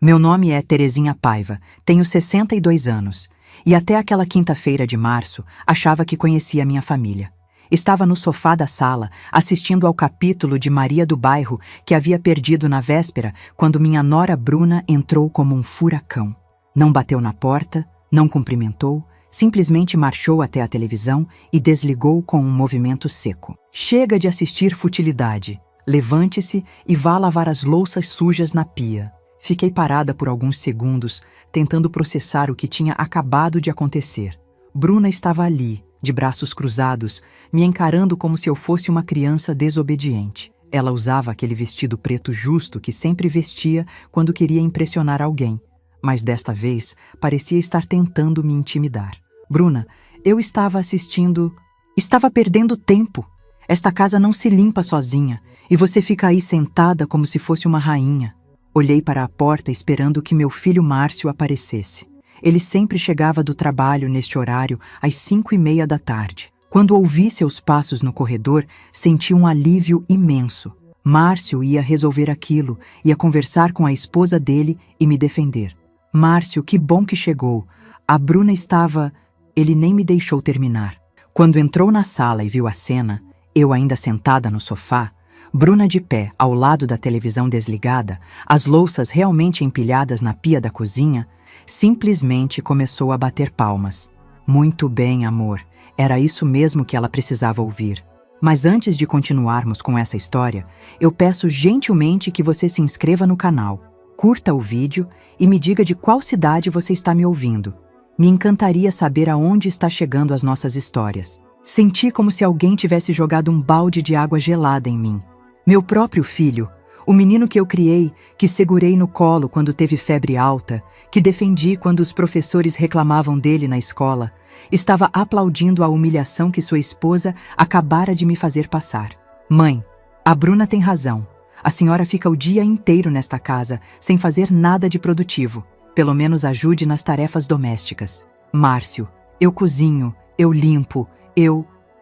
Meu nome é Terezinha Paiva, tenho 62 anos, e até aquela quinta-feira de março achava que conhecia minha família. Estava no sofá da sala, assistindo ao capítulo de Maria do Bairro que havia perdido na véspera, quando minha nora Bruna entrou como um furacão. Não bateu na porta, não cumprimentou, simplesmente marchou até a televisão e desligou com um movimento seco. Chega de assistir futilidade. Levante-se e vá lavar as louças sujas na pia. Fiquei parada por alguns segundos, tentando processar o que tinha acabado de acontecer. Bruna estava ali, de braços cruzados, me encarando como se eu fosse uma criança desobediente. Ela usava aquele vestido preto justo que sempre vestia quando queria impressionar alguém, mas desta vez parecia estar tentando me intimidar. Bruna, eu estava assistindo... Estava perdendo tempo. Esta casa não se limpa sozinha, e você fica aí sentada como se fosse uma rainha. Olhei para a porta esperando que meu filho Márcio aparecesse. Ele sempre chegava do trabalho neste horário, às 5:30 da tarde. Quando ouvi seus passos no corredor, senti um alívio imenso. Márcio ia resolver aquilo, ia conversar com a esposa dele e me defender. Márcio, que bom que chegou. A Bruna estava... Ele nem me deixou terminar. Quando entrou na sala e viu a cena, eu ainda sentada no sofá, Bruna de pé, ao lado da televisão desligada, as louças realmente empilhadas na pia da cozinha, simplesmente começou a bater palmas. Muito bem, amor. Era isso mesmo que ela precisava ouvir. Mas antes de continuarmos com essa história, eu peço gentilmente que você se inscreva no canal, curta o vídeo e me diga de qual cidade você está me ouvindo. Me encantaria saber aonde está chegando as nossas histórias. Senti como se alguém tivesse jogado um balde de água gelada em mim. Meu próprio filho, o menino que eu criei, que segurei no colo quando teve febre alta, que defendi quando os professores reclamavam dele na escola, estava aplaudindo a humilhação que sua esposa acabara de me fazer passar. Mãe, a Bruna tem razão. A senhora fica o dia inteiro nesta casa, sem fazer nada de produtivo. Pelo menos ajude nas tarefas domésticas. Márcio, eu cozinho, eu limpo,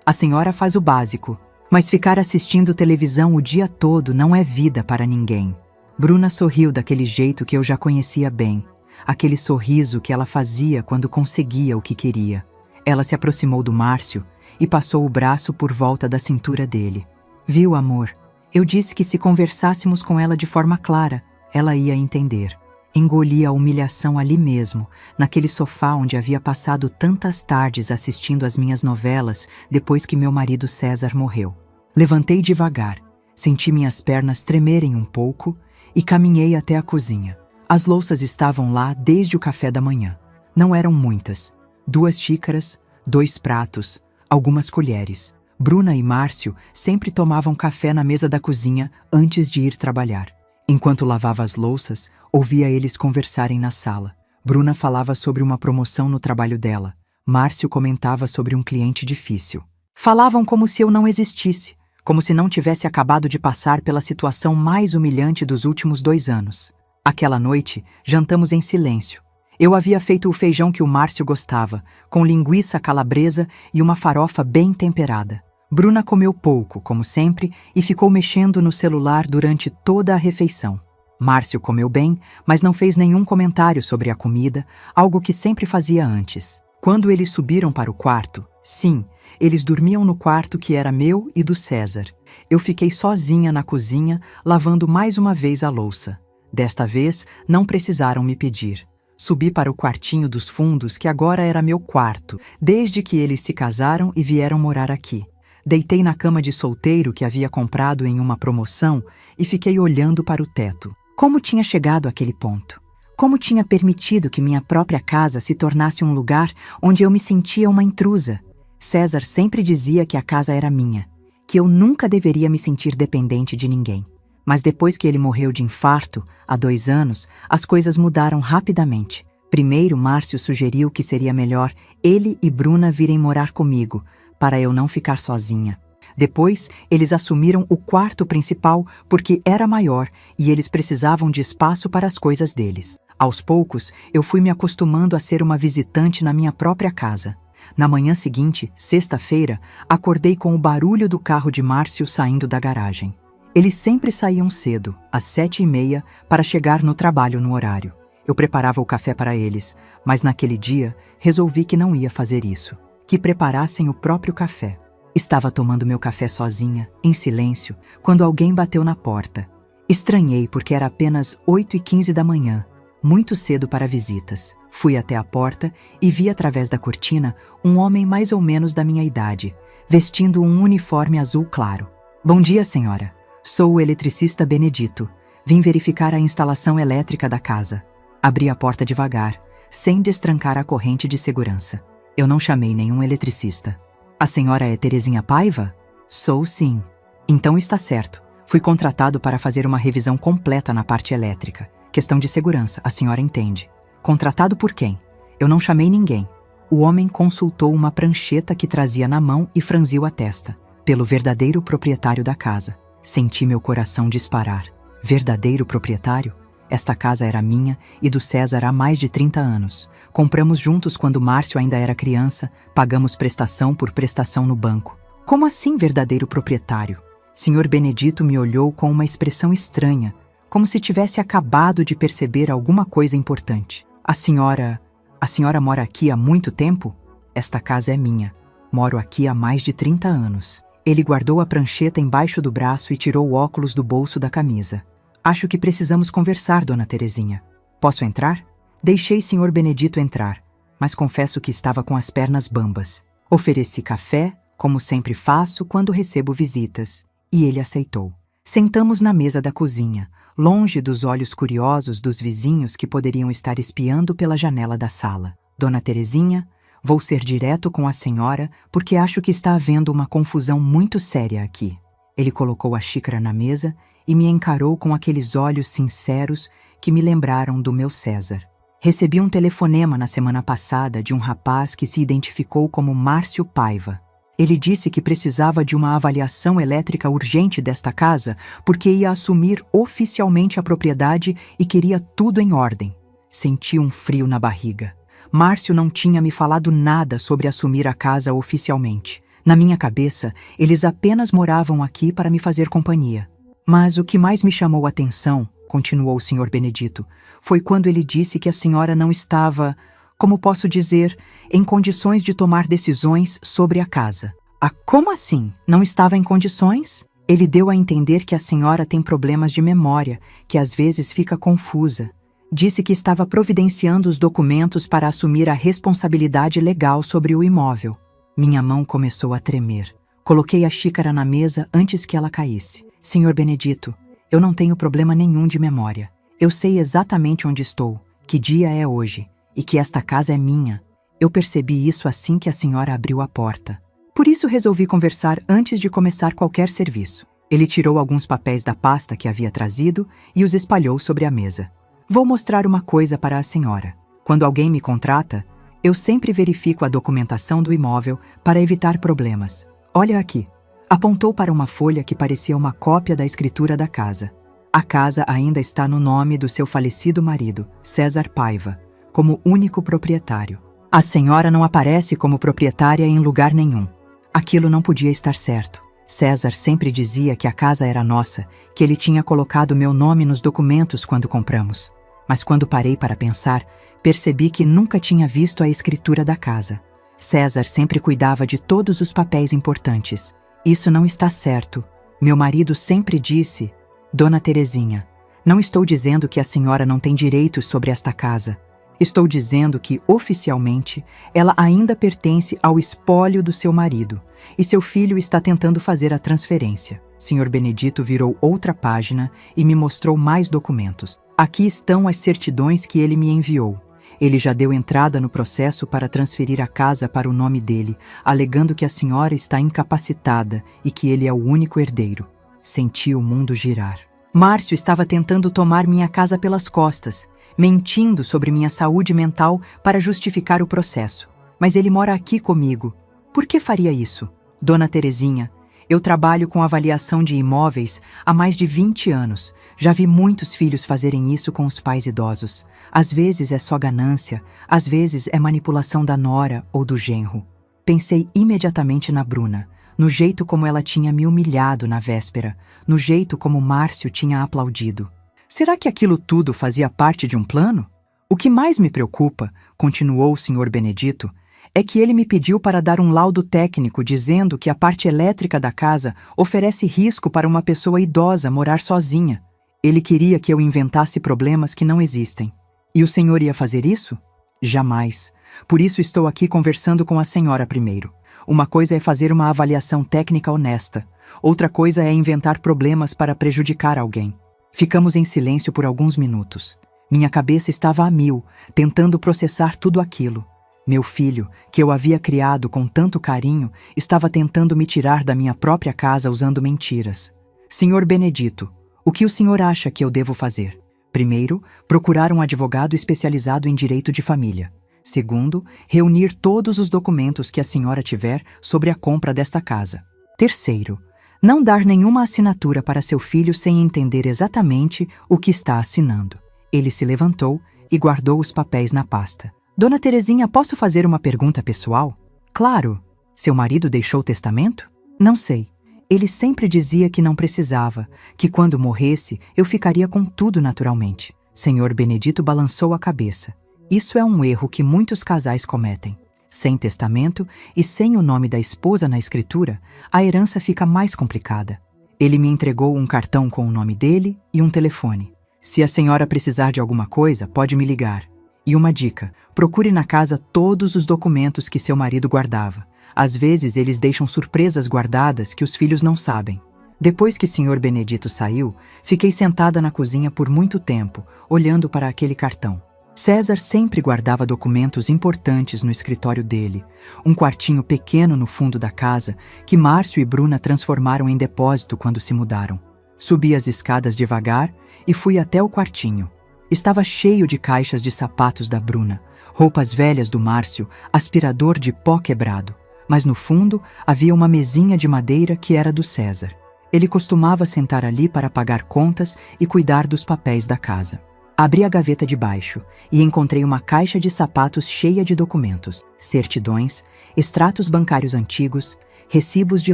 A senhora faz o básico. Mas ficar assistindo televisão o dia todo não é vida para ninguém. Bruna sorriu daquele jeito que eu já conhecia bem. Aquele sorriso que ela fazia quando conseguia o que queria. Ela se aproximou do Márcio e passou o braço por volta da cintura dele. Viu, amor? Eu disse que se conversássemos com ela de forma clara, ela ia entender. Engoli a humilhação ali mesmo, naquele sofá onde havia passado tantas tardes assistindo às minhas novelas depois que meu marido César morreu. Levantei devagar, senti minhas pernas tremerem um pouco e caminhei até a cozinha. As louças estavam lá desde o café da manhã. Não eram muitas. 2 xícaras, 2 pratos, algumas colheres. Bruna e Márcio sempre tomavam café na mesa da cozinha antes de ir trabalhar. Enquanto lavava as louças, ouvia eles conversarem na sala. Bruna falava sobre uma promoção no trabalho dela. Márcio comentava sobre um cliente difícil. Falavam como se eu não existisse, como se não tivesse acabado de passar pela situação mais humilhante dos últimos 2 anos. Aquela noite, jantamos em silêncio. Eu havia feito o feijão que o Márcio gostava, com linguiça calabresa e uma farofa bem temperada. Bruna comeu pouco, como sempre, e ficou mexendo no celular durante toda a refeição. Márcio comeu bem, mas não fez nenhum comentário sobre a comida, algo que sempre fazia antes. Quando eles subiram para o quarto, sim, eles dormiam no quarto que era meu e do César. Eu fiquei sozinha na cozinha, lavando mais uma vez a louça. Desta vez, não precisaram me pedir. Subi para o quartinho dos fundos, que agora era meu quarto, desde que eles se casaram e vieram morar aqui. Deitei na cama de solteiro que havia comprado em uma promoção e fiquei olhando para o teto. Como tinha chegado àquele ponto? Como tinha permitido que minha própria casa se tornasse um lugar onde eu me sentia uma intrusa? César sempre dizia que a casa era minha, que eu nunca deveria me sentir dependente de ninguém. Mas depois que ele morreu de infarto, há 2 anos, as coisas mudaram rapidamente. Primeiro, Márcio sugeriu que seria melhor ele e Bruna virem morar comigo, para eu não ficar sozinha. Depois, eles assumiram o quarto principal porque era maior e eles precisavam de espaço para as coisas deles. Aos poucos, eu fui me acostumando a ser uma visitante na minha própria casa. Na manhã seguinte, sexta-feira, acordei com o barulho do carro de Márcio saindo da garagem. Eles sempre saíam cedo, às 7h30, para chegar no trabalho no horário. Eu preparava o café para eles, mas naquele dia resolvi que não ia fazer isso, que preparassem o próprio café. Estava tomando meu café sozinha, em silêncio, quando alguém bateu na porta. Estranhei porque era apenas 8h15 da manhã, muito cedo para visitas. Fui até a porta e vi através da cortina um homem mais ou menos da minha idade, vestindo um uniforme azul claro. Bom dia, senhora. Sou o eletricista Benedito. Vim verificar a instalação elétrica da casa. Abri a porta devagar, sem destrancar a corrente de segurança. Eu não chamei nenhum eletricista. A senhora é Terezinha Paiva? Sou, sim. Então está certo. Fui contratado para fazer uma revisão completa na parte elétrica. Questão de segurança, a senhora entende. Contratado por quem? Eu não chamei ninguém. O homem consultou uma prancheta que trazia na mão e franziu a testa. Pelo verdadeiro proprietário da casa. Senti meu coração disparar. Verdadeiro proprietário? Esta casa era minha e do César há mais de 30 anos. Compramos juntos quando Márcio ainda era criança, pagamos prestação por prestação no banco. Como assim verdadeiro proprietário? Senhor Benedito me olhou com uma expressão estranha, como se tivesse acabado de perceber alguma coisa importante. A senhora mora aqui há muito tempo? Esta casa é minha. Moro aqui há mais de 30 anos. Ele guardou a prancheta embaixo do braço e tirou o óculos do bolso da camisa. Acho que precisamos conversar, dona Terezinha. Posso entrar? Deixei senhor Benedito entrar, mas confesso que estava com as pernas bambas. Ofereci café, como sempre faço quando recebo visitas, e ele aceitou. Sentamos na mesa da cozinha, longe dos olhos curiosos dos vizinhos que poderiam estar espiando pela janela da sala. Dona Terezinha, vou ser direto com a senhora porque acho que está havendo uma confusão muito séria aqui. Ele colocou a xícara na mesa e me encarou com aqueles olhos sinceros que me lembraram do meu César. Recebi um telefonema na semana passada de um rapaz que se identificou como Márcio Paiva. Ele disse que precisava de uma avaliação elétrica urgente desta casa porque ia assumir oficialmente a propriedade e queria tudo em ordem. Senti um frio na barriga. Márcio não tinha me falado nada sobre assumir a casa oficialmente. Na minha cabeça, eles apenas moravam aqui para me fazer companhia. Mas o que mais me chamou a atenção, continuou o senhor Benedito, foi quando ele disse que a senhora não estava, como posso dizer, em condições de tomar decisões sobre a casa. Ah, como assim? Não estava em condições? Ele deu a entender que a senhora tem problemas de memória, que às vezes fica confusa. Disse que estava providenciando os documentos para assumir a responsabilidade legal sobre o imóvel. Minha mão começou a tremer. Coloquei a xícara na mesa antes que ela caísse. Senhor Benedito, eu não tenho problema nenhum de memória. Eu sei exatamente onde estou, que dia é hoje, e que esta casa é minha. Eu percebi isso assim que a senhora abriu a porta. Por isso resolvi conversar antes de começar qualquer serviço. Ele tirou alguns papéis da pasta que havia trazido e os espalhou sobre a mesa. Vou mostrar uma coisa para a senhora. Quando alguém me contrata, eu sempre verifico a documentação do imóvel para evitar problemas. Olha aqui. Apontou para uma folha que parecia uma cópia da escritura da casa. A casa ainda está no nome do seu falecido marido, César Paiva, como único proprietário. A senhora não aparece como proprietária em lugar nenhum. Aquilo não podia estar certo. César sempre dizia que a casa era nossa, que ele tinha colocado meu nome nos documentos quando compramos. Mas quando parei para pensar, percebi que nunca tinha visto a escritura da casa. César sempre cuidava de todos os papéis importantes. Isso não está certo. Meu marido sempre disse, Dona Terezinha, não estou dizendo que a senhora não tem direitos sobre esta casa. Estou dizendo que, oficialmente, ela ainda pertence ao espólio do seu marido, e seu filho está tentando fazer a transferência. Senhor Benedito virou outra página e me mostrou mais documentos. Aqui estão as certidões que ele me enviou. Ele já deu entrada no processo para transferir a casa para o nome dele, alegando que a senhora está incapacitada e que ele é o único herdeiro. Senti o mundo girar. Márcio estava tentando tomar minha casa pelas costas, mentindo sobre minha saúde mental para justificar o processo. Mas ele mora aqui comigo. Por que faria isso? Dona Terezinha, eu trabalho com avaliação de imóveis há mais de 20 anos. Já vi muitos filhos fazerem isso com os pais idosos. Às vezes é só ganância, às vezes é manipulação da nora ou do genro. Pensei imediatamente na Bruna, no jeito como ela tinha me humilhado na véspera, no jeito como Márcio tinha aplaudido. Será que aquilo tudo fazia parte de um plano? O que mais me preocupa, continuou o Sr. Benedito, é que ele me pediu para dar um laudo técnico dizendo que a parte elétrica da casa oferece risco para uma pessoa idosa morar sozinha. Ele queria que eu inventasse problemas que não existem. E o senhor ia fazer isso? Jamais. Por isso estou aqui conversando com a senhora primeiro. Uma coisa é fazer uma avaliação técnica honesta. Outra coisa é inventar problemas para prejudicar alguém. Ficamos em silêncio por alguns minutos. Minha cabeça estava a mil, tentando processar tudo aquilo. Meu filho, que eu havia criado com tanto carinho, estava tentando me tirar da minha própria casa usando mentiras. Senhor Benedito, o que o senhor acha que eu devo fazer? Primeiro, procurar um advogado especializado em direito de família. Segundo, reunir todos os documentos que a senhora tiver sobre a compra desta casa. Terceiro, não dar nenhuma assinatura para seu filho sem entender exatamente o que está assinando. Ele se levantou e guardou os papéis na pasta. Dona Terezinha, posso fazer uma pergunta pessoal? Claro. Seu marido deixou testamento? Não sei. Ele sempre dizia que não precisava, que quando morresse eu ficaria com tudo naturalmente. Senhor Benedito balançou a cabeça. Isso é um erro que muitos casais cometem. Sem testamento e sem o nome da esposa na escritura, a herança fica mais complicada. Ele me entregou um cartão com o nome dele e um telefone. Se a senhora precisar de alguma coisa, pode me ligar. E uma dica, procure na casa todos os documentos que seu marido guardava. Às vezes eles deixam surpresas guardadas que os filhos não sabem. Depois que Sr. Benedito saiu, fiquei sentada na cozinha por muito tempo, olhando para aquele cartão. César sempre guardava documentos importantes no escritório dele, um quartinho pequeno no fundo da casa que Márcio e Bruna transformaram em depósito quando se mudaram. Subi as escadas devagar e fui até o quartinho. Estava cheio de caixas de sapatos da Bruna, roupas velhas do Márcio, aspirador de pó quebrado. Mas no fundo havia uma mesinha de madeira que era do César. Ele costumava sentar ali para pagar contas e cuidar dos papéis da casa. Abri a gaveta de baixo e encontrei uma caixa de sapatos cheia de documentos, certidões, extratos bancários antigos, recibos de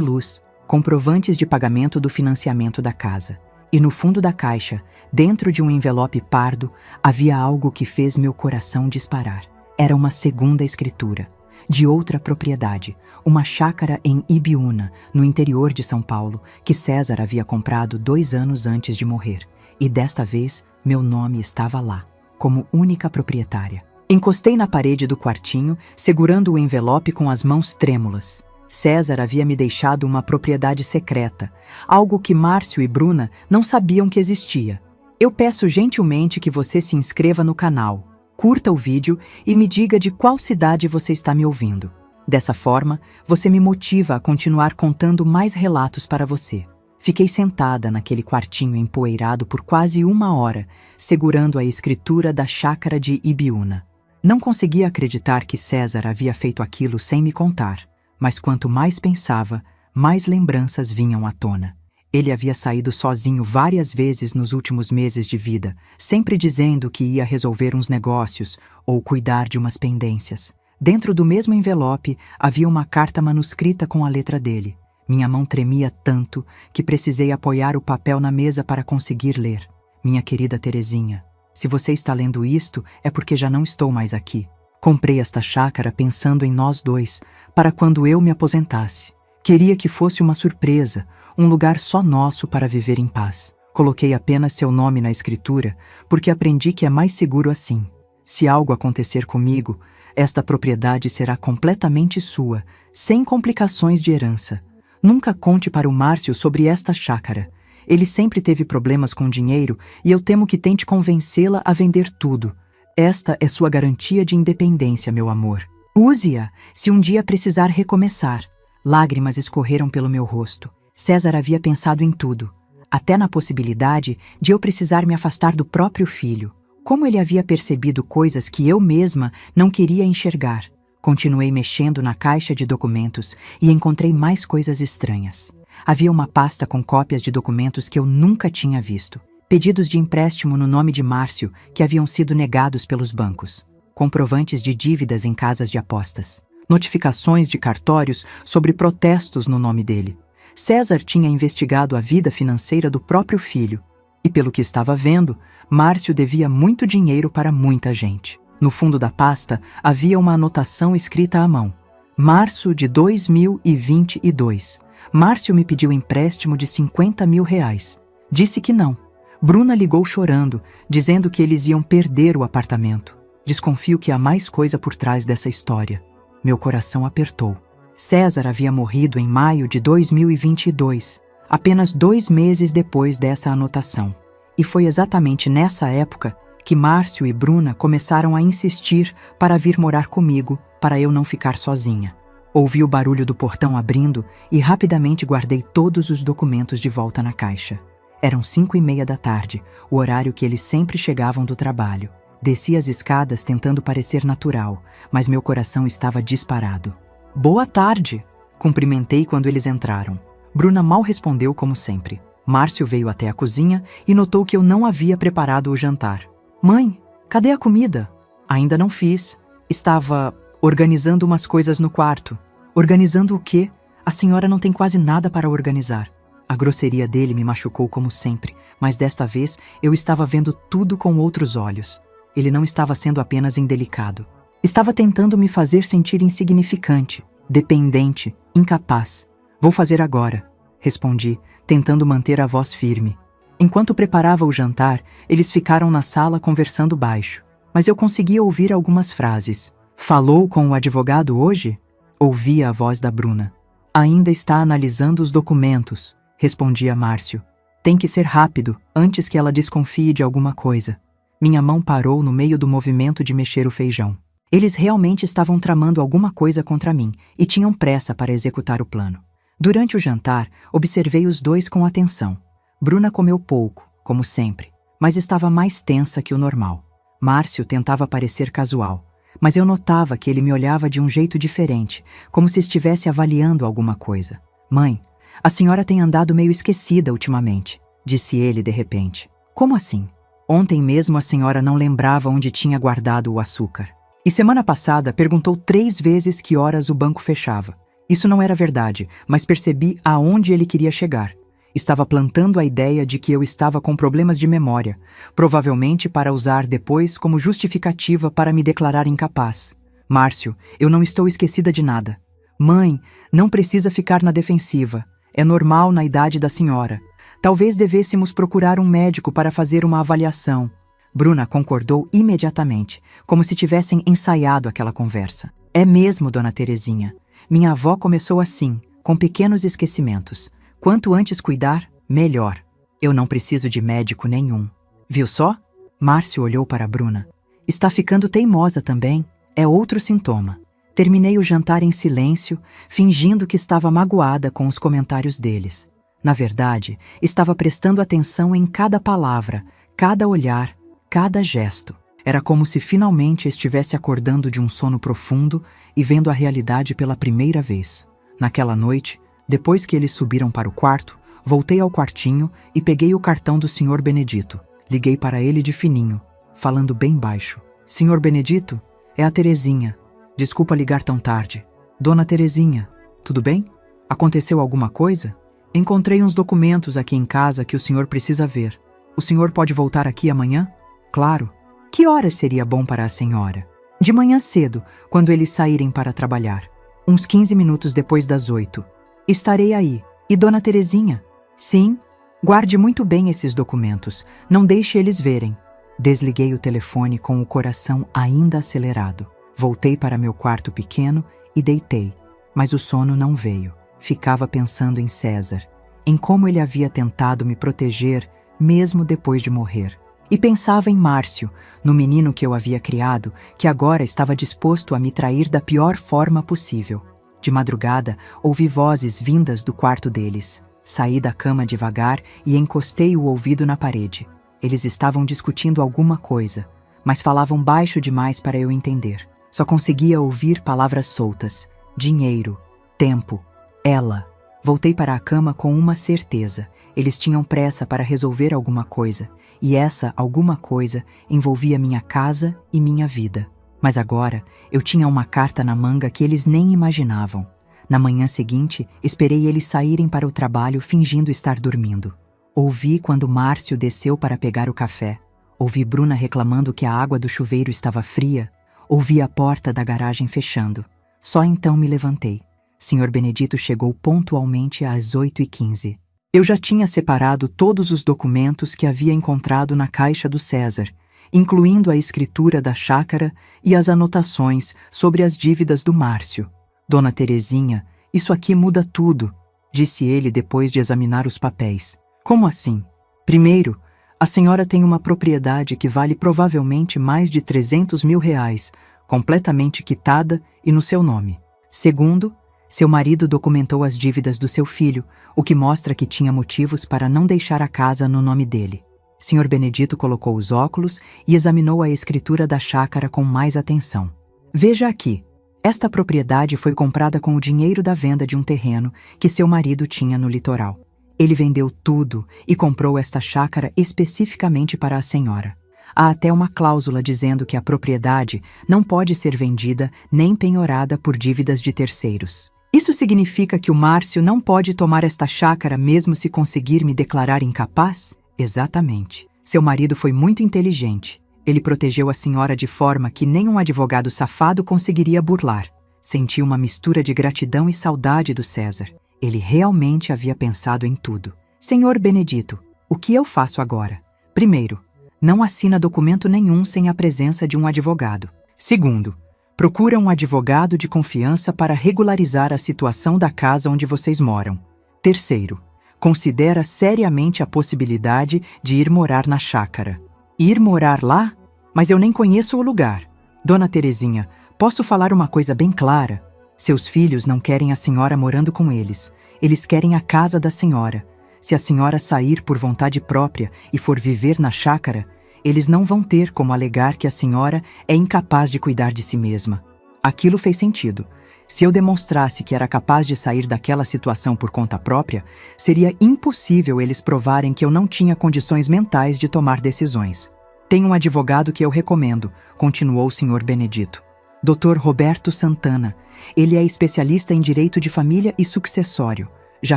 luz, comprovantes de pagamento do financiamento da casa. E no fundo da caixa, dentro de um envelope pardo, havia algo que fez meu coração disparar. Era uma segunda escritura, de outra propriedade, uma chácara em Ibiúna, no interior de São Paulo, que César havia comprado 2 anos antes de morrer. E desta vez, meu nome estava lá, como única proprietária. Encostei na parede do quartinho, segurando o envelope com as mãos trêmulas. César havia me deixado uma propriedade secreta, algo que Márcio e Bruna não sabiam que existia. Eu peço gentilmente que você se inscreva no canal, curta o vídeo e me diga de qual cidade você está me ouvindo. Dessa forma, você me motiva a continuar contando mais relatos para você. Fiquei sentada naquele quartinho empoeirado por quase 1 hora, segurando a escritura da chácara de Ibiúna. Não conseguia acreditar que César havia feito aquilo sem me contar. Mas quanto mais pensava, mais lembranças vinham à tona. Ele havia saído sozinho várias vezes nos últimos meses de vida, sempre dizendo que ia resolver uns negócios ou cuidar de umas pendências. Dentro do mesmo envelope havia uma carta manuscrita com a letra dele. Minha mão tremia tanto que precisei apoiar o papel na mesa para conseguir ler. Minha querida Terezinha, se você está lendo isto, é porque já não estou mais aqui. Comprei esta chácara pensando em nós dois, para quando eu me aposentasse. Queria que fosse uma surpresa, um lugar só nosso para viver em paz. Coloquei apenas seu nome na escritura, porque aprendi que é mais seguro assim. Se algo acontecer comigo, esta propriedade será completamente sua, sem complicações de herança. Nunca conte para o Márcio sobre esta chácara. Ele sempre teve problemas com dinheiro e eu temo que tente convencê-la a vender tudo. Esta é sua garantia de independência, meu amor. Use-a se um dia precisar recomeçar. Lágrimas escorreram pelo meu rosto. César havia pensado em tudo, até na possibilidade de eu precisar me afastar do próprio filho. Como ele havia percebido coisas que eu mesma não queria enxergar. Continuei mexendo na caixa de documentos e encontrei mais coisas estranhas. Havia uma pasta com cópias de documentos que eu nunca tinha visto. Pedidos de empréstimo no nome de Márcio que haviam sido negados pelos bancos. Comprovantes de dívidas em casas de apostas. notificações de cartórios sobre protestos no nome dele. César tinha investigado a vida financeira do próprio filho, e pelo que estava vendo, Márcio devia muito dinheiro para muita gente. No fundo da pasta havia uma anotação escrita à mão. Março de 2022. Márcio me pediu empréstimo de 50 mil reais. Disse que não. Bruna ligou chorando, dizendo que eles iam perder o apartamento. Desconfio que há mais coisa por trás dessa história. Meu coração apertou. César havia morrido em maio de 2022, apenas 2 meses depois dessa anotação. E foi exatamente nessa época que Márcio e Bruna começaram a insistir para vir morar comigo, para eu não ficar sozinha. Ouvi o barulho do portão abrindo e rapidamente guardei todos os documentos de volta na caixa. Eram 5:30 da tarde, o horário que eles sempre chegavam do trabalho. Desci as escadas tentando parecer natural, mas meu coração estava disparado. Boa tarde! Cumprimentei quando eles entraram. Bruna mal respondeu como sempre. Márcio veio até a cozinha e notou que eu não havia preparado o jantar. Mãe, cadê a comida? Ainda não fiz. Estava organizando umas coisas no quarto. Organizando o quê? A senhora não tem quase nada para organizar. A grosseria dele me machucou como sempre, mas desta vez eu estava vendo tudo com outros olhos. Ele não estava sendo apenas indelicado. Estava tentando me fazer sentir insignificante, dependente, incapaz. Vou fazer agora, respondi, tentando manter a voz firme. Enquanto preparava o jantar, eles ficaram na sala conversando baixo, mas eu conseguia ouvir algumas frases. Falou com o advogado hoje? Ouvia a voz da Bruna. Ainda está analisando os documentos, respondia Márcio. Tem que ser rápido, antes que ela desconfie de alguma coisa. Minha mão parou no meio do movimento de mexer o feijão. Eles realmente estavam tramando alguma coisa contra mim e tinham pressa para executar o plano. Durante o jantar, observei os dois com atenção. Bruna comeu pouco, como sempre, mas estava mais tensa que o normal. Márcio tentava parecer casual, mas eu notava que ele me olhava de um jeito diferente, como se estivesse avaliando alguma coisa. Mãe, a senhora tem andado meio esquecida ultimamente, disse ele de repente. Como assim? Ontem mesmo a senhora não lembrava onde tinha guardado o açúcar. E semana passada perguntou 3 vezes que horas o banco fechava. Isso não era verdade, mas percebi aonde ele queria chegar. Estava plantando a ideia de que eu estava com problemas de memória, provavelmente para usar depois como justificativa para me declarar incapaz. Márcio, eu não estou esquecida de nada. Mãe, não precisa ficar na defensiva. É normal na idade da senhora. Talvez devêssemos procurar um médico para fazer uma avaliação. Bruna concordou imediatamente, como se tivessem ensaiado aquela conversa. É mesmo, dona Terezinha. Minha avó começou assim, com pequenos esquecimentos. Quanto antes cuidar, melhor. Eu não preciso de médico nenhum. Viu só? Márcio olhou para Bruna. Está ficando teimosa também. É outro sintoma. Terminei o jantar em silêncio, fingindo que estava magoada com os comentários deles. Na verdade, estava prestando atenção em cada palavra, cada olhar, cada gesto. Era como se finalmente estivesse acordando de um sono profundo e vendo a realidade pela primeira vez. Naquela noite, depois que eles subiram para o quarto, voltei ao quartinho e peguei o cartão do Sr. Benedito. Liguei para ele de fininho, falando bem baixo. Sr. Benedito, é a Terezinha. Desculpa ligar tão tarde. Dona Terezinha, tudo bem? Aconteceu alguma coisa? Encontrei uns documentos aqui em casa que o senhor precisa ver. O senhor pode voltar aqui amanhã? Claro. Que horas seria bom para a senhora? De manhã cedo, quando eles saírem para trabalhar. Uns 15 minutos depois das 8. Estarei aí. E Dona Terezinha? Sim. Guarde muito bem esses documentos. Não deixe eles verem. Desliguei o telefone com o coração ainda acelerado. Voltei para meu quarto pequeno e deitei. Mas o sono não veio. Ficava pensando em César, em como ele havia tentado me proteger mesmo depois de morrer. E pensava em Márcio, no menino que eu havia criado, que agora estava disposto a me trair da pior forma possível. De madrugada, ouvi vozes vindas do quarto deles. Saí da cama devagar e encostei o ouvido na parede. Eles estavam discutindo alguma coisa, mas falavam baixo demais para eu entender. Só conseguia ouvir palavras soltas. Dinheiro, tempo, ela. Voltei para a cama com uma certeza. Eles tinham pressa para resolver alguma coisa, e essa alguma coisa envolvia minha casa e minha vida. Mas agora eu tinha uma carta na manga que eles nem imaginavam. Na manhã seguinte, esperei eles saírem para o trabalho fingindo estar dormindo. Ouvi quando Márcio desceu para pegar o café. Ouvi Bruna reclamando que a água do chuveiro estava fria. Ouvi a porta da garagem fechando. Só então me levantei. Sr. Benedito chegou pontualmente às 8h15. Eu já tinha separado todos os documentos que havia encontrado na caixa do César, incluindo a escritura da chácara e as anotações sobre as dívidas do Márcio. Dona Terezinha, isso aqui muda tudo, disse ele depois de examinar os papéis. Como assim? Primeiro, a senhora tem uma propriedade que vale provavelmente mais de 300 mil reais, completamente quitada e no seu nome. Segundo, seu marido documentou as dívidas do seu filho, o que mostra que tinha motivos para não deixar a casa no nome dele. Sr. Benedito colocou os óculos e examinou a escritura da chácara com mais atenção. Veja aqui, esta propriedade foi comprada com o dinheiro da venda de um terreno que seu marido tinha no litoral. Ele vendeu tudo e comprou esta chácara especificamente para a senhora. Há até uma cláusula dizendo que a propriedade não pode ser vendida nem penhorada por dívidas de terceiros. Isso significa que o Márcio não pode tomar esta chácara mesmo se conseguir me declarar incapaz? Exatamente. Seu marido foi muito inteligente. Ele protegeu a senhora de forma que nenhum advogado safado conseguiria burlar. Senti uma mistura de gratidão e saudade do César. Ele realmente havia pensado em tudo. Senhor Benedito, o que eu faço agora? Primeiro, não assina documento nenhum sem a presença de um advogado. Segundo, procura um advogado de confiança para regularizar a situação da casa onde vocês moram. Terceiro, considera seriamente a possibilidade de ir morar na chácara. Ir morar lá? Mas eu nem conheço o lugar. Dona Terezinha, posso falar uma coisa bem clara? Seus filhos não querem a senhora morando com eles. Eles querem a casa da senhora. Se a senhora sair por vontade própria e for viver na chácara, eles não vão ter como alegar que a senhora é incapaz de cuidar de si mesma. Aquilo fez sentido. Se eu demonstrasse que era capaz de sair daquela situação por conta própria, seria impossível eles provarem que eu não tinha condições mentais de tomar decisões. Tem um advogado que eu recomendo, continuou o Sr. Benedito. Dr. Roberto Santana. Ele é especialista em direito de família e sucessório. Já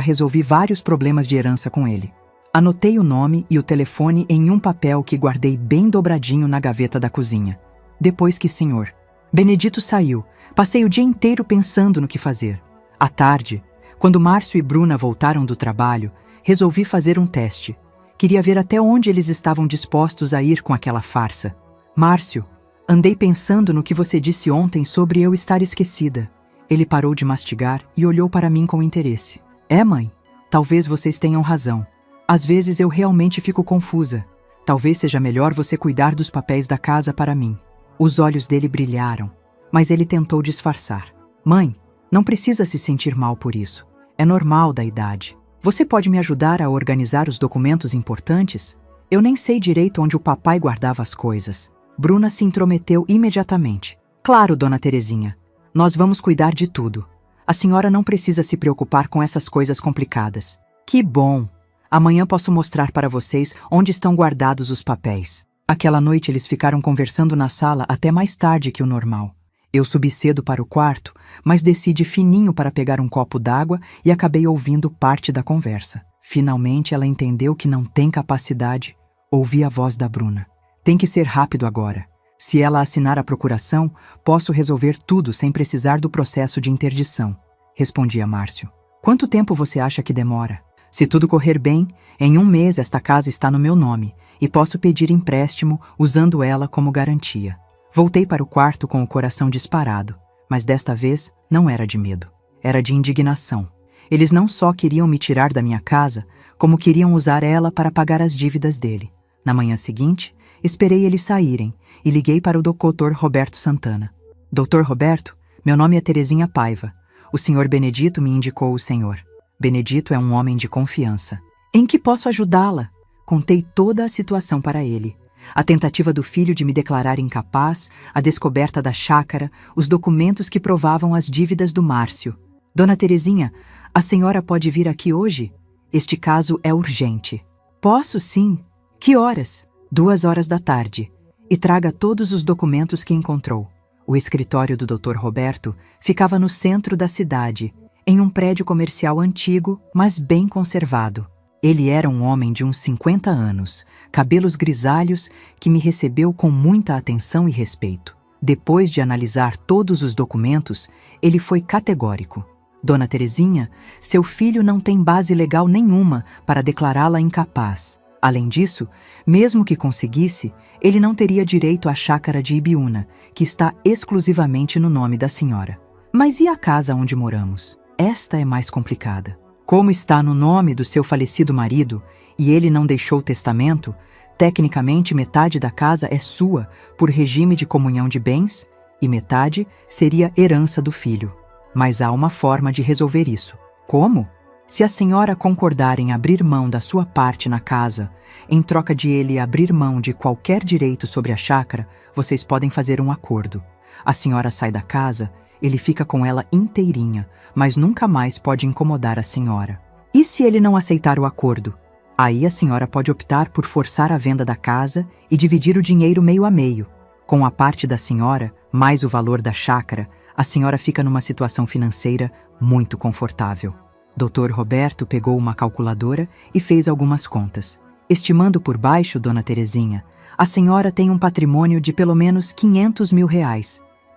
resolvi vários problemas de herança com ele. Anotei o nome e o telefone em um papel que guardei bem dobradinho na gaveta da cozinha. Depois que Sr. Benedito saiu, passei o dia inteiro pensando no que fazer. À tarde, quando Márcio e Bruna voltaram do trabalho, resolvi fazer um teste. Queria ver até onde eles estavam dispostos a ir com aquela farsa. Márcio, andei pensando no que você disse ontem sobre eu estar esquecida. Ele parou de mastigar e olhou para mim com interesse. É, mãe? Talvez vocês tenham razão. Às vezes eu realmente fico confusa. Talvez seja melhor você cuidar dos papéis da casa para mim. Os olhos dele brilharam, mas ele tentou disfarçar. Mãe, não precisa se sentir mal por isso. É normal da idade. Você pode me ajudar a organizar os documentos importantes? Eu nem sei direito onde o papai guardava as coisas. Bruna se intrometeu imediatamente. Claro, dona Terezinha. Nós vamos cuidar de tudo. A senhora não precisa se preocupar com essas coisas complicadas. Que bom! Amanhã posso mostrar para vocês onde estão guardados os papéis. Aquela noite eles ficaram conversando na sala até mais tarde que o normal. Eu subi cedo para o quarto, mas desci de fininho para pegar um copo d'água e acabei ouvindo parte da conversa. Finalmente ela entendeu que não tem capacidade. Ouvi a voz da Bruna. Tem que ser rápido agora. Se ela assinar a procuração, posso resolver tudo sem precisar do processo de interdição. Respondia Márcio. Quanto tempo você acha que demora? Se tudo correr bem, em 1 mês esta casa está no meu nome e posso pedir empréstimo usando ela como garantia. Voltei para o quarto com o coração disparado, mas desta vez não era de medo. Era de indignação. Eles não só queriam me tirar da minha casa, como queriam usar ela para pagar as dívidas dele. Na manhã seguinte, esperei eles saírem e liguei para o Dr. Roberto Santana. Dr. Roberto, meu nome é Terezinha Paiva. O Sr. Benedito me indicou o senhor. Benedito é um homem de confiança. Em que posso ajudá-la? Contei toda a situação para ele. A tentativa do filho de me declarar incapaz, a descoberta da chácara, os documentos que provavam as dívidas do Márcio. Dona Terezinha, a senhora pode vir aqui hoje? Este caso é urgente. Posso, sim. Que horas? 2 horas da tarde. E traga todos os documentos que encontrou. O escritório do Dr. Roberto ficava no centro da cidade, em um prédio comercial antigo, mas bem conservado. Ele era um homem de uns 50 anos, cabelos grisalhos, que me recebeu com muita atenção e respeito. Depois de analisar todos os documentos, ele foi categórico. Dona Terezinha, seu filho não tem base legal nenhuma para declará-la incapaz. Além disso, mesmo que conseguisse, ele não teria direito à chácara de Ibiúna, que está exclusivamente no nome da senhora. Mas e a casa onde moramos? Esta é mais complicada. Como está no nome do seu falecido marido e ele não deixou testamento, tecnicamente metade da casa é sua por regime de comunhão de bens e metade seria herança do filho. Mas há uma forma de resolver isso. Como? Se a senhora concordar em abrir mão da sua parte na casa, em troca de ele abrir mão de qualquer direito sobre a chácara, vocês podem fazer um acordo. A senhora sai da casa, ele fica com ela inteirinha, mas nunca mais pode incomodar a senhora. E se ele não aceitar o acordo? Aí a senhora pode optar por forçar a venda da casa e dividir o dinheiro meio a meio. Com a parte da senhora, mais o valor da chácara, a senhora fica numa situação financeira muito confortável. Dr. Roberto pegou uma calculadora e fez algumas contas. Estimando por baixo, Dona Terezinha, a senhora tem um patrimônio de pelo menos R$500 mil.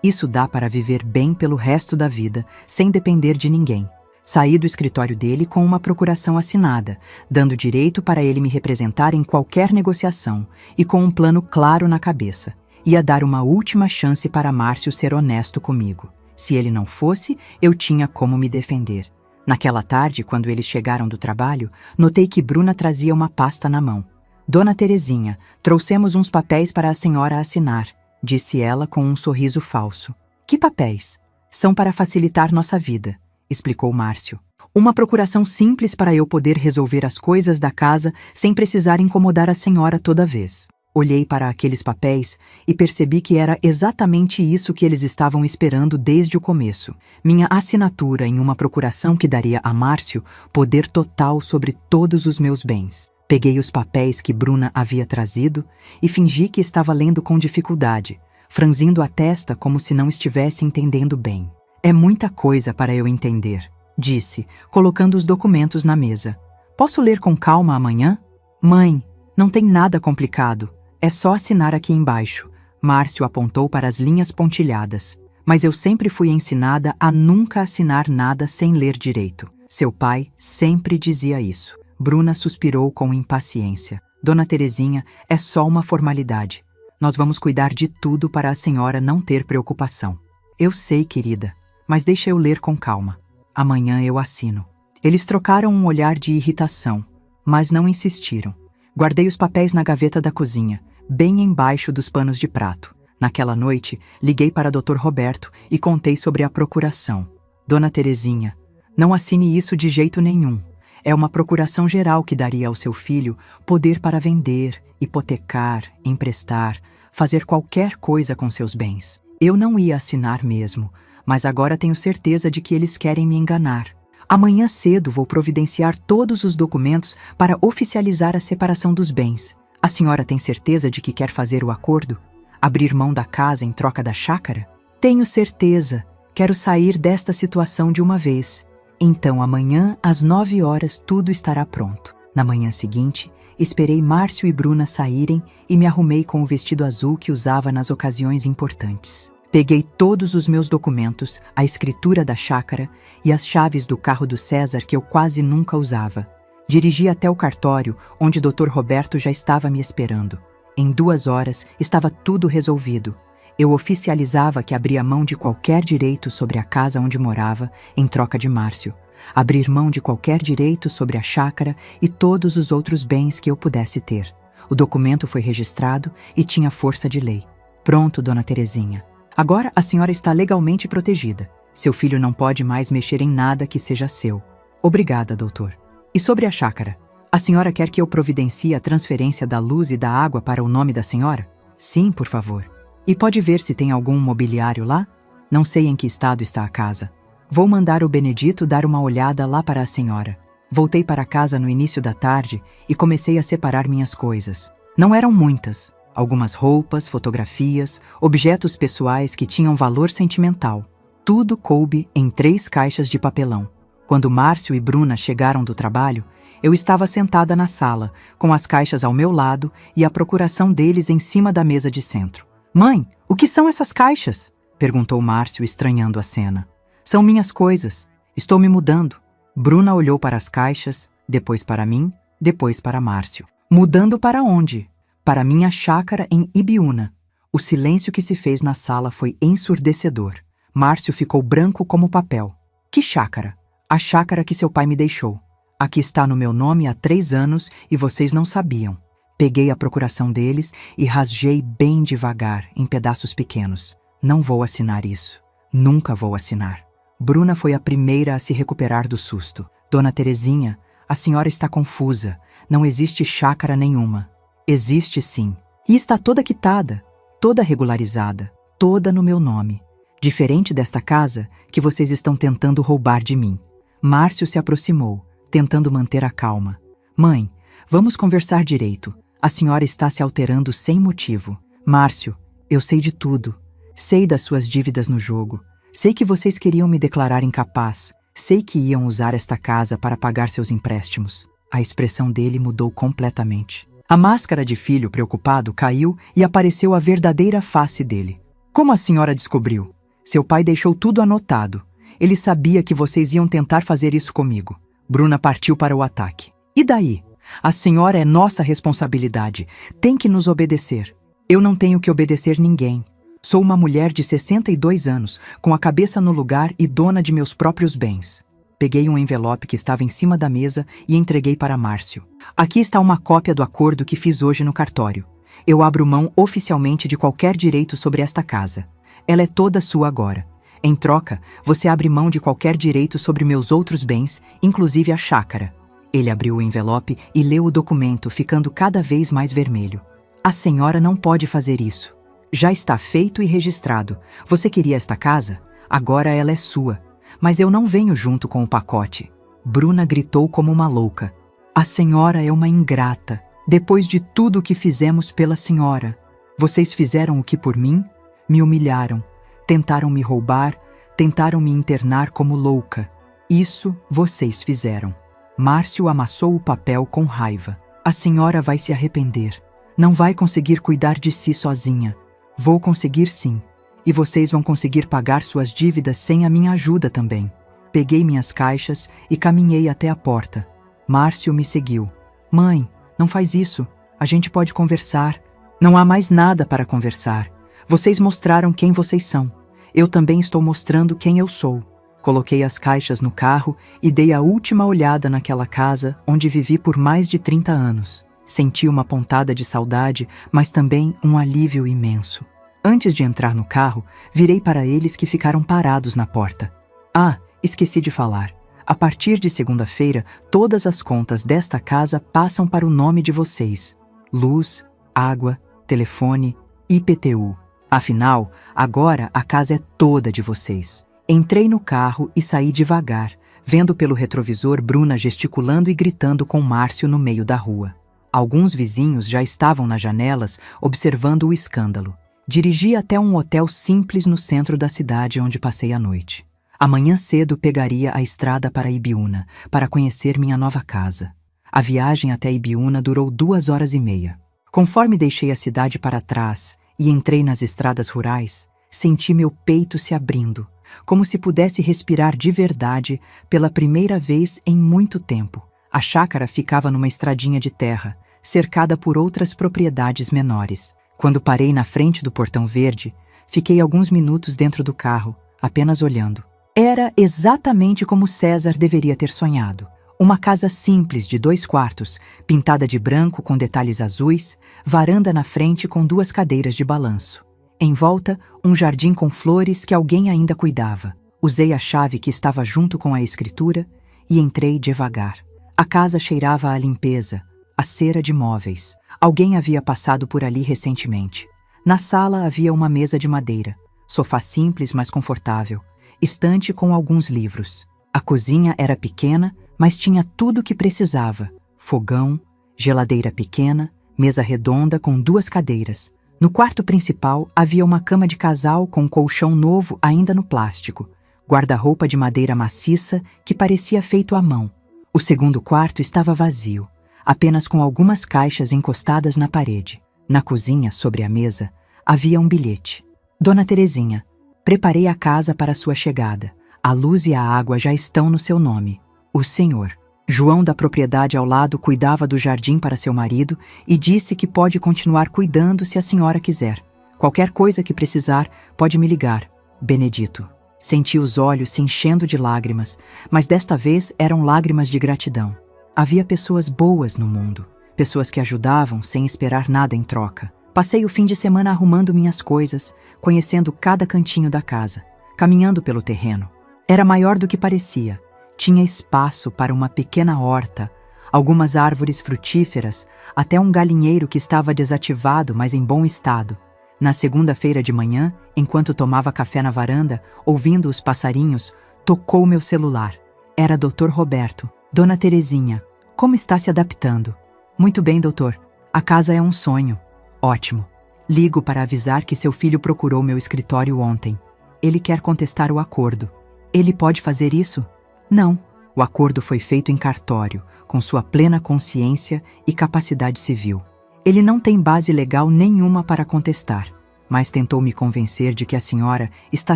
Isso dá para viver bem pelo resto da vida, sem depender de ninguém. Saí do escritório dele com uma procuração assinada, dando direito para ele me representar em qualquer negociação e com um plano claro na cabeça. Ia dar uma última chance para Márcio ser honesto comigo. Se ele não fosse, eu tinha como me defender. Naquela tarde, quando eles chegaram do trabalho, notei que Bruna trazia uma pasta na mão. Dona Terezinha, trouxemos uns papéis para a senhora assinar, disse ela com um sorriso falso. Que papéis? São para facilitar nossa vida, explicou Márcio. Uma procuração simples para eu poder resolver as coisas da casa sem precisar incomodar a senhora toda vez. Olhei para aqueles papéis e percebi que era exatamente isso que eles estavam esperando desde o começo. Minha assinatura em uma procuração que daria a Márcio poder total sobre todos os meus bens. Peguei os papéis que Bruna havia trazido e fingi que estava lendo com dificuldade, franzindo a testa como se não estivesse entendendo bem. É muita coisa para eu entender, disse, colocando os documentos na mesa. Posso ler com calma amanhã? Mãe, não tem nada complicado. É só assinar aqui embaixo. Márcio apontou para as linhas pontilhadas. Mas eu sempre fui ensinada a nunca assinar nada sem ler direito. Seu pai sempre dizia isso. Bruna suspirou com impaciência. Dona Terezinha, é só uma formalidade. Nós vamos cuidar de tudo para a senhora não ter preocupação. Eu sei, querida, mas deixa eu ler com calma. Amanhã eu assino. Eles trocaram um olhar de irritação, mas não insistiram. Guardei os papéis na gaveta da cozinha, bem embaixo dos panos de prato. Naquela noite, liguei para Dr. Roberto e contei sobre a procuração. Dona Terezinha, não assine isso de jeito nenhum. É uma procuração geral que daria ao seu filho poder para vender, hipotecar, emprestar, fazer qualquer coisa com seus bens. Eu não ia assinar mesmo, mas agora tenho certeza de que eles querem me enganar. Amanhã cedo vou providenciar todos os documentos para oficializar a separação dos bens. A senhora tem certeza de que quer fazer o acordo? Abrir mão da casa em troca da chácara? Tenho certeza. Quero sair desta situação de uma vez. Então amanhã, às 9 horas, tudo estará pronto. Na manhã seguinte, esperei Márcio e Bruna saírem e me arrumei com o vestido azul que usava nas ocasiões importantes. Peguei todos os meus documentos, a escritura da chácara e as chaves do carro do César que eu quase nunca usava. Dirigi até o cartório, onde Dr. Roberto já estava me esperando. Em 2 horas, estava tudo resolvido. Eu oficializava que abria mão de qualquer direito sobre a casa onde morava, em troca de Márcio. Abrir mão de qualquer direito sobre a chácara e todos os outros bens que eu pudesse ter. O documento foi registrado e tinha força de lei. Pronto, Dona Terezinha. Agora a senhora está legalmente protegida. Seu filho não pode mais mexer em nada que seja seu. Obrigada, doutor. E sobre a chácara? A senhora quer que eu providencie a transferência da luz e da água para o nome da senhora? Sim, por favor. E pode ver se tem algum mobiliário lá? Não sei em que estado está a casa. Vou mandar o Benedito dar uma olhada lá para a senhora. Voltei para casa no início da tarde e comecei a separar minhas coisas. Não eram muitas, Algumas roupas, fotografias, objetos pessoais que tinham valor sentimental. Tudo coube em 3 caixas de papelão. Quando Márcio e Bruna chegaram do trabalho, eu estava sentada na sala, com as caixas ao meu lado e a procuração deles em cima da mesa de centro. "Mãe, o que são essas caixas?" perguntou Márcio, estranhando a cena. "São minhas coisas. Estou me mudando." Bruna olhou para as caixas, depois para mim, depois para Márcio. "Mudando para onde?" "Para minha chácara em Ibiúna." O silêncio que se fez na sala foi ensurdecedor. Márcio ficou branco como papel. "Que chácara?" "A chácara que seu pai me deixou. Aqui está no meu nome há 3 anos e vocês não sabiam." Peguei a procuração deles e rasguei bem devagar, em pedaços pequenos. "Não vou assinar isso. Nunca vou assinar." Bruna foi a primeira a se recuperar do susto. "Dona Terezinha, a senhora está confusa. Não existe chácara nenhuma." "Existe sim. E está toda quitada, toda regularizada, toda no meu nome. Diferente desta casa que vocês estão tentando roubar de mim." Márcio se aproximou, tentando manter a calma. "Mãe, vamos conversar direito. A senhora está se alterando sem motivo." "Márcio, eu sei de tudo. Sei das suas dívidas no jogo. Sei que vocês queriam me declarar incapaz. Sei que iam usar esta casa para pagar seus empréstimos." A expressão dele mudou completamente. A máscara de filho preocupado caiu e apareceu a verdadeira face dele. "Como a senhora descobriu?" "Seu pai deixou tudo anotado. Ele sabia que vocês iam tentar fazer isso comigo." Bruna partiu para o ataque. "E daí? A senhora é nossa responsabilidade. Tem que nos obedecer." "Eu não tenho que obedecer ninguém. Sou uma mulher de 62 anos, com a cabeça no lugar e dona de meus próprios bens." Peguei um envelope que estava em cima da mesa e entreguei para Márcio. "Aqui está uma cópia do acordo que fiz hoje no cartório. Eu abro mão oficialmente de qualquer direito sobre esta casa. Ela é toda sua agora. Em troca, você abre mão de qualquer direito sobre meus outros bens, inclusive a chácara." Ele abriu o envelope e leu o documento, ficando cada vez mais vermelho. "A senhora não pode fazer isso. Já está feito e registrado. Você queria esta casa? Agora ela é sua. Mas eu não venho junto com o pacote." Bruna gritou como uma louca. "A senhora é uma ingrata. Depois de tudo o que fizemos pela senhora. Vocês fizeram o que por mim? Me humilharam. Tentaram me roubar, tentaram me internar como louca. Isso vocês fizeram." Márcio amassou o papel com raiva. "A senhora vai se arrepender. Não vai conseguir cuidar de si sozinha. Vou conseguir sim. E vocês vão conseguir pagar suas dívidas sem a minha ajuda também." Peguei minhas caixas e caminhei até a porta. Márcio me seguiu. "Mãe, não faz isso. A gente pode conversar." "Não há mais nada para conversar. Vocês mostraram quem vocês são. Eu também estou mostrando quem eu sou." Coloquei as caixas no carro e dei a última olhada naquela casa onde vivi por mais de 30 anos. Senti uma pontada de saudade, mas também um alívio imenso. Antes de entrar no carro, virei para eles que ficaram parados na porta. "Ah, esqueci de falar. A partir de segunda-feira, todas as contas desta casa passam para o nome de vocês. Luz, água, telefone, IPTU. Afinal, agora a casa é toda de vocês." Entrei no carro e saí devagar, vendo pelo retrovisor Bruna gesticulando e gritando com Márcio no meio da rua. Alguns vizinhos já estavam nas janelas observando o escândalo. Dirigi até um hotel simples no centro da cidade onde passei a noite. Amanhã cedo pegaria a estrada para Ibiúna, para conhecer minha nova casa. A viagem até Ibiúna durou 2 horas e meia. Conforme deixei a cidade para trás e entrei nas estradas rurais, senti meu peito se abrindo, como se pudesse respirar de verdade pela primeira vez em muito tempo. A chácara ficava numa estradinha de terra, cercada por outras propriedades menores. Quando parei na frente do portão verde, fiquei alguns minutos dentro do carro, apenas olhando. Era exatamente como César deveria ter sonhado. Uma casa simples de 2 quartos, pintada de branco com detalhes azuis, varanda na frente com 2 cadeiras de balanço. Em volta, um jardim com flores que alguém ainda cuidava. Usei a chave que estava junto com a escritura e entrei devagar. A casa cheirava a limpeza, a cera de móveis. Alguém havia passado por ali recentemente. Na sala havia uma mesa de madeira, sofá simples mas confortável, estante com alguns livros. A cozinha era pequena, mas tinha tudo o que precisava: fogão, geladeira pequena, mesa redonda com 2 cadeiras. No quarto principal havia uma cama de casal com um colchão novo ainda no plástico, guarda-roupa de madeira maciça que parecia feito à mão. O segundo quarto estava vazio, apenas com algumas caixas encostadas na parede. Na cozinha, sobre a mesa, havia um bilhete. Dona Terezinha, preparei a casa para sua chegada. A luz e a água já estão no seu nome. O senhor. João, da propriedade ao lado, cuidava do jardim para seu marido e disse que pode continuar cuidando se a senhora quiser. Qualquer coisa que precisar, pode me ligar. Benedito. Senti os olhos se enchendo de lágrimas, mas desta vez eram lágrimas de gratidão. Havia pessoas boas no mundo, pessoas que ajudavam sem esperar nada em troca. Passei o fim de semana arrumando minhas coisas, conhecendo cada cantinho da casa, caminhando pelo terreno. Era maior do que parecia. Tinha espaço para uma pequena horta, algumas árvores frutíferas, até um galinheiro que estava desativado, mas em bom estado. Na segunda-feira de manhã, enquanto tomava café na varanda, ouvindo os passarinhos, tocou meu celular. Era Dr. Roberto. Dona Terezinha, como está se adaptando? Muito bem, doutor. A casa é um sonho. Ótimo. Ligo para avisar que seu filho procurou meu escritório ontem. Ele quer contestar o acordo. Ele pode fazer isso? Não. O acordo foi feito em cartório, com sua plena consciência e capacidade civil. Ele não tem base legal nenhuma para contestar, mas tentou me convencer de que a senhora está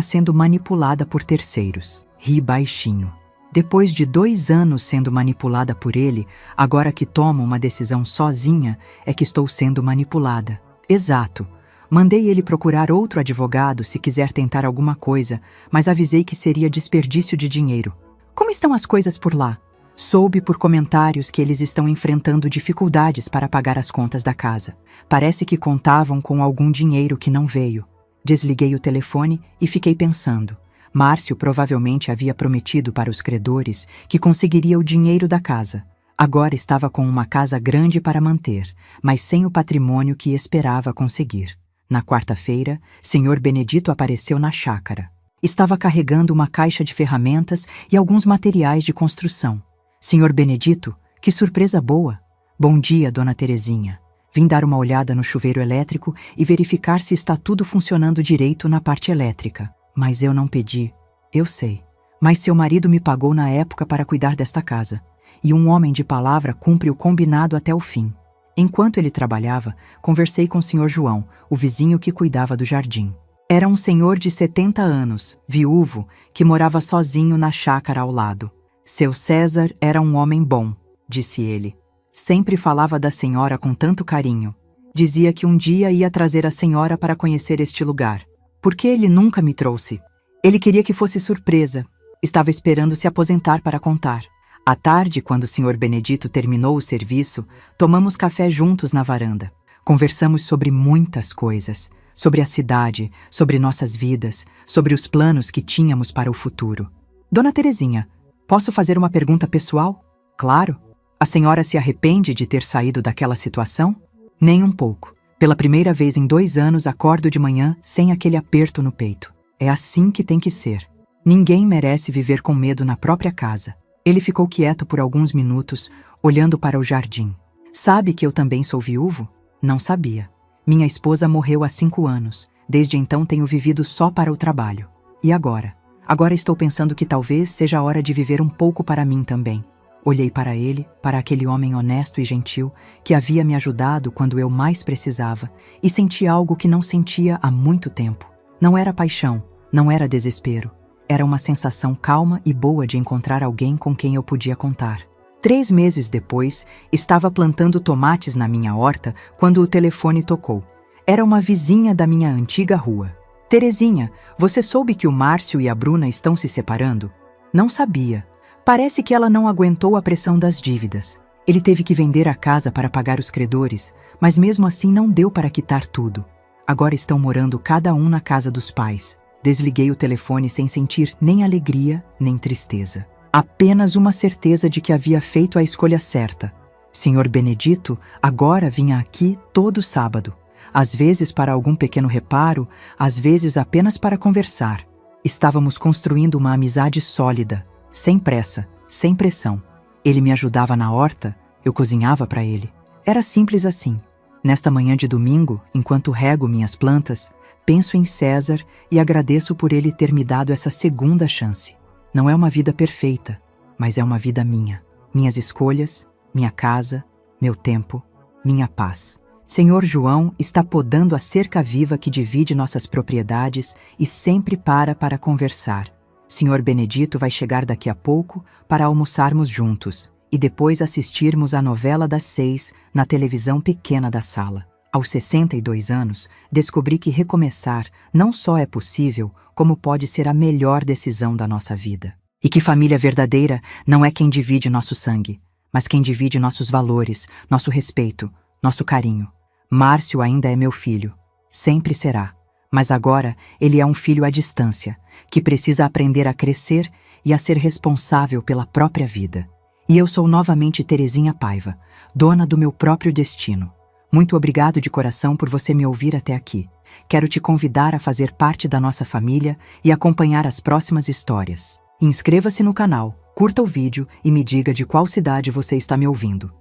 sendo manipulada por terceiros. Ri baixinho. Depois de 2 anos sendo manipulada por ele, agora que tomo uma decisão sozinha, é que estou sendo manipulada. Exato. Mandei ele procurar outro advogado se quiser tentar alguma coisa, mas avisei que seria desperdício de dinheiro. Como estão as coisas por lá? Soube por comentários que eles estão enfrentando dificuldades para pagar as contas da casa. Parece que contavam com algum dinheiro que não veio. Desliguei o telefone e fiquei pensando. Márcio provavelmente havia prometido para os credores que conseguiria o dinheiro da casa. Agora estava com uma casa grande para manter, mas sem o patrimônio que esperava conseguir. Na quarta-feira, Sr. Benedito apareceu na chácara. Estava carregando uma caixa de ferramentas e alguns materiais de construção. Sr. Benedito, que surpresa boa! Bom dia, Dona Terezinha. Vim dar uma olhada no chuveiro elétrico e verificar se está tudo funcionando direito na parte elétrica. Mas eu não pedi. Eu sei. Mas seu marido me pagou na época para cuidar desta casa. E um homem de palavra cumpre o combinado até o fim. Enquanto ele trabalhava, conversei com o Sr. João, o vizinho que cuidava do jardim. Era um senhor de 70 anos, viúvo, que morava sozinho na chácara ao lado. Seu César era um homem bom, disse ele. Sempre falava da senhora com tanto carinho. Dizia que um dia ia trazer a senhora para conhecer este lugar. Por que ele nunca me trouxe? Ele queria que fosse surpresa. Estava esperando se aposentar para contar. À tarde, quando o Sr. Benedito terminou o serviço, tomamos café juntos na varanda. Conversamos sobre muitas coisas. Sobre a cidade, sobre nossas vidas, sobre os planos que tínhamos para o futuro. Dona Terezinha, posso fazer uma pergunta pessoal? Claro. A senhora se arrepende de ter saído daquela situação? Nem um pouco. Pela primeira vez em 2 anos acordo de manhã sem aquele aperto no peito. É assim que tem que ser. Ninguém merece viver com medo na própria casa. Ele ficou quieto por alguns minutos, olhando para o jardim. Sabe que eu também sou viúvo? Não sabia. Minha esposa morreu há 5 anos. Desde então tenho vivido só para o trabalho. E agora? Agora estou pensando que talvez seja a hora de viver um pouco para mim também. Olhei para ele, para aquele homem honesto e gentil que havia me ajudado quando eu mais precisava, e senti algo que não sentia há muito tempo. Não era paixão, não era desespero. Era uma sensação calma e boa de encontrar alguém com quem eu podia contar. 3 meses depois, estava plantando tomates na minha horta quando o telefone tocou. Era uma vizinha da minha antiga rua. Terezinha, você soube que o Márcio e a Bruna estão se separando? Não sabia. Parece que ela não aguentou a pressão das dívidas. Ele teve que vender a casa para pagar os credores, mas mesmo assim não deu para quitar tudo. Agora estão morando cada um na casa dos pais. Desliguei o telefone sem sentir nem alegria, nem tristeza. Apenas uma certeza de que havia feito a escolha certa. Sr. Benedito agora vinha aqui todo sábado. Às vezes para algum pequeno reparo, às vezes apenas para conversar. Estávamos construindo uma amizade sólida, sem pressa, sem pressão. Ele me ajudava na horta, eu cozinhava para ele. Era simples assim. Nesta manhã de domingo, enquanto rego minhas plantas, penso em César e agradeço por ele ter me dado essa segunda chance. Não é uma vida perfeita, mas é uma vida minha. Minhas escolhas, minha casa, meu tempo, minha paz. Senhor João está podando a cerca viva que divide nossas propriedades e sempre para conversar. Senhor Benedito vai chegar daqui a pouco para almoçarmos juntos e depois assistirmos à novela das 6 na televisão pequena da sala. Aos 62 anos, descobri que recomeçar não só é possível, como pode ser a melhor decisão da nossa vida. E que família verdadeira não é quem divide nosso sangue, mas quem divide nossos valores, nosso respeito, nosso carinho. Márcio ainda é meu filho, sempre será, mas agora ele é um filho à distância, que precisa aprender a crescer e a ser responsável pela própria vida. E eu sou novamente Terezinha Paiva, dona do meu próprio destino. Muito obrigado de coração por você me ouvir até aqui. Quero te convidar a fazer parte da nossa família e acompanhar as próximas histórias. Inscreva-se no canal, curta o vídeo e me diga de qual cidade você está me ouvindo.